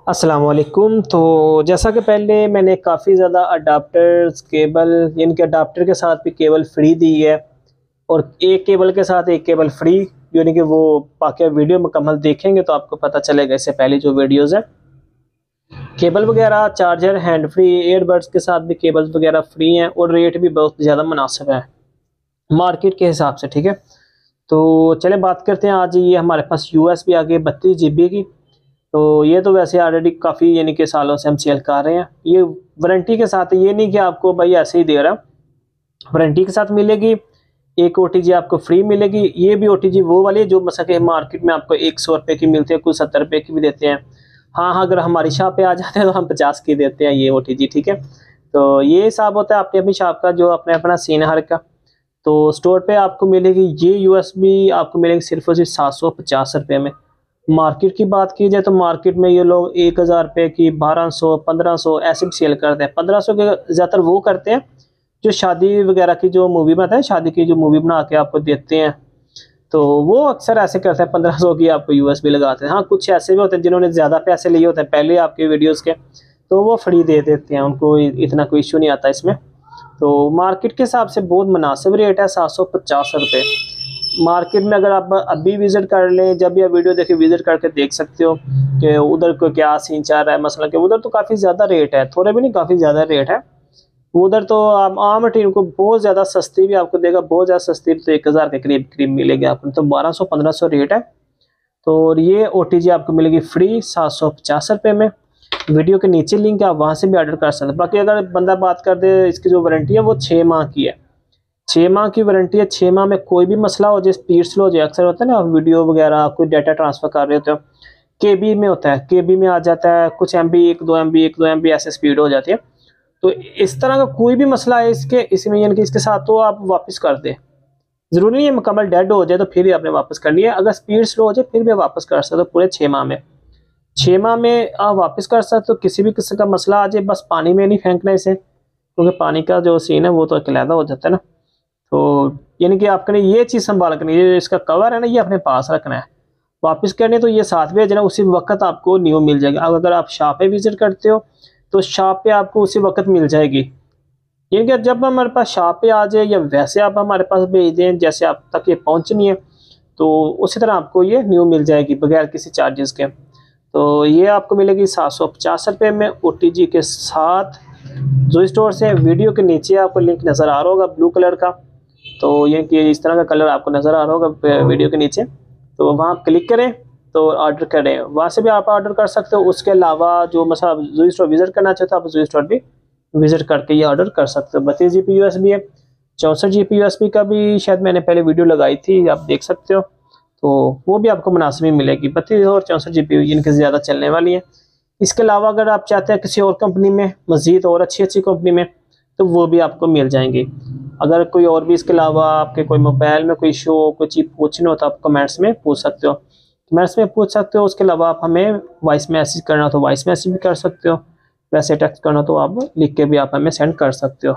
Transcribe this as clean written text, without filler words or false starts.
अस्सलाम वालेकुम। तो जैसा कि पहले मैंने काफ़ी ज़्यादा अडाप्टर्स केबल यानी कि अडाप्टर के साथ भी केबल फ्री दी है और एक केबल के साथ एक केबल फ्री, यानी कि वो बाकी वीडियो मुकम्मल देखेंगे तो आपको पता चलेगा। इससे पहले जो वीडियोज़ हैं केबल वगैरह, चार्जर, हैंड फ्री, एयरबड्स के साथ भी केबल्स वगैरह फ्री हैं और रेट भी बहुत ज़्यादा मुनासिब है मार्केट के हिसाब से। ठीक है, तो चले बात करते हैं। आज ये हमारे पास USB आ गई 32 GB की। तो ये तो वैसे ऑलरेडी काफ़ी यानी कि सालों से हम सेल कर रहे हैं। ये वारंटी के साथ, ये नहीं कि आपको भाई ऐसे ही दे रहा, वारंटी के साथ मिलेगी। एक OTG आपको फ्री मिलेगी। ये भी OTG वो वाली है जो मसा के मार्केट में आपको 100 रुपये की मिलती है, कुछ 70 रुपये की भी देते हैं। हाँ, अगर हमारी शॉप पे आ जाते हैं तो हम 50 की देते हैं ये OTG। ठीक है, तो ये हिसाब होता है अपनी अपनी शॉप का, जो अपने अपना सीन हर का। तो स्टोर पे आपको मिलेगी ये USB, आपको मिलेगी सिर्फ और सिर्फ 750 रुपये में। मार्केट की बात की जाए तो मार्केट में ये लोग 1000 रुपये की 1200 1500 ऐसे भी सेल करते हैं। 1500 के ज़्यादातर वो करते हैं जो शादी वगैरह की जो मूवी बनाते हैं, शादी की जो मूवी बना के आपको देते हैं, तो वो अक्सर ऐसे करते हैं। 1500 की आपको USB लगाते हैं। हाँ, कुछ ऐसे भी होते हैं जिन्होंने ज़्यादा पैसे लिए होते हैं पहले आपके वीडियोज़ के, तो वो फ्री दे देते हैं, उनको इतना कोई इशू नहीं आता इसमें। तो मार्केट के हिसाब से बहुत मुनासिब रेट है, 750 रुपये। मार्केट में अगर आप अभी विज़िट कर लें, जब भी आप वीडियो देखें विज़िट करके देख सकते हो कि उधर को क्या सीन चल रहा है। मसला कि उधर तो काफ़ी ज़्यादा रेट है, थोड़े भी नहीं, काफ़ी ज़्यादा रेट है उधर। तो आप आम टीम को बहुत ज़्यादा सस्ती भी आपको देगा, बहुत ज़्यादा सस्ती तो 1000 के करीब करीब मिलेगी आपको। तो 1200 1500 रेट है। तो ये OTG आपको मिलेगी फ्री 750 रुपये में। वीडियो के नीचे लिंक है, आप वहाँ से भी ऑर्डर कर सकते हैं। बाकी अगर बंदा बात कर दे, इसकी जो वारंटी है वो 6 माह की है। 6 माह की वारंटी है। 6 माह में कोई भी मसला हो जाए, स्पीड स्लो हो जाए, अक्सर होता है ना, आप वीडियो वगैरह कोई डाटा ट्रांसफ़र कर रहे होते हो, KB में होता है, KB में आ जाता है कुछ MB, 1-2 MB ऐसे स्पीड हो जाती है। तो इस तरह का कोई भी मसला है इसमें यानी कि इसके साथ, तो आप वापस कर दें। ज़रूरी नहीं है मुकम्मल डेड हो जाए तो फिर ही आपने वापस करनी है। अगर स्पीड स्लो हो जाए फिर भी वापस कर सकते हो पूरे 6 माह में। 6 माह में आप वापस कर सकते हो। किसी भी किस्म का मसला आ जाए, बस पानी में नहीं फेंकना इसे, क्योंकि पानी का जो सीन है वो तो अलहदा हो जाता है ना। तो यानी कि आपने ये चीज़ संभाल करनी है, इसका कवर है ना, ये अपने पास रखना है। वापस करने तो ये साथ भेजना, उसी वक्त आपको न्यू मिल जाएगा। अब अगर आप शॉप पे विजिट करते हो तो शॉप पे आपको उसी वक्त मिल जाएगी। यानी कि जब हमारे पास शॉप पे आ जाए या वैसे आप हमारे पास भेज दें, जैसे आप तक ये पहुंचनी है, तो उसी तरह आपको ये न्यू मिल जाएगी बगैर किसी चार्जेस के। तो ये आपको मिलेगी 750 रुपये में OTG के साथ। जो स्टोर से वीडियो के नीचे आपको लिंक नज़र आ रहा होगा ब्लू कलर का, तो ये कि इस तरह का कलर आपको नज़र आ रहा होगा वीडियो के नीचे, तो वहाँ आप क्लिक करें तो ऑर्डर करें। वहाँ से भी आप ऑर्डर कर सकते हो। उसके अलावा जो मतलब आप जूही स्टोर विज़िट करना चाहते हो, आप जूही स्टोर भी विज़िट करके ये ऑर्डर कर सकते हो। 32 GB USB है, 64 GB USB का भी शायद मैंने पहले वीडियो लगाई थी, आप देख सकते हो। तो वो भी आपको मुनासिब ही मिलेगी। 32 और 64 GB इनके ज़्यादा चलने वाली है। इसके अलावा अगर आप चाहते हैं किसी और कंपनी में, मज़ीद और अच्छी कंपनी में, तो वो भी आपको मिल जाएंगी। अगर कोई और भी इसके अलावा आपके कोई मोबाइल में कोई इशू हो, कोई चीज़ पूछना हो, तो आप कमेंट्स में पूछ सकते हो, कमेंट्स में पूछ सकते हो। उसके अलावा आप हमें वॉइस मैसेज करना हो तो वॉइस मैसेज भी कर सकते हो, वैसे टेक्स्ट करना तो आप लिख के भी आप हमें सेंड कर सकते हो।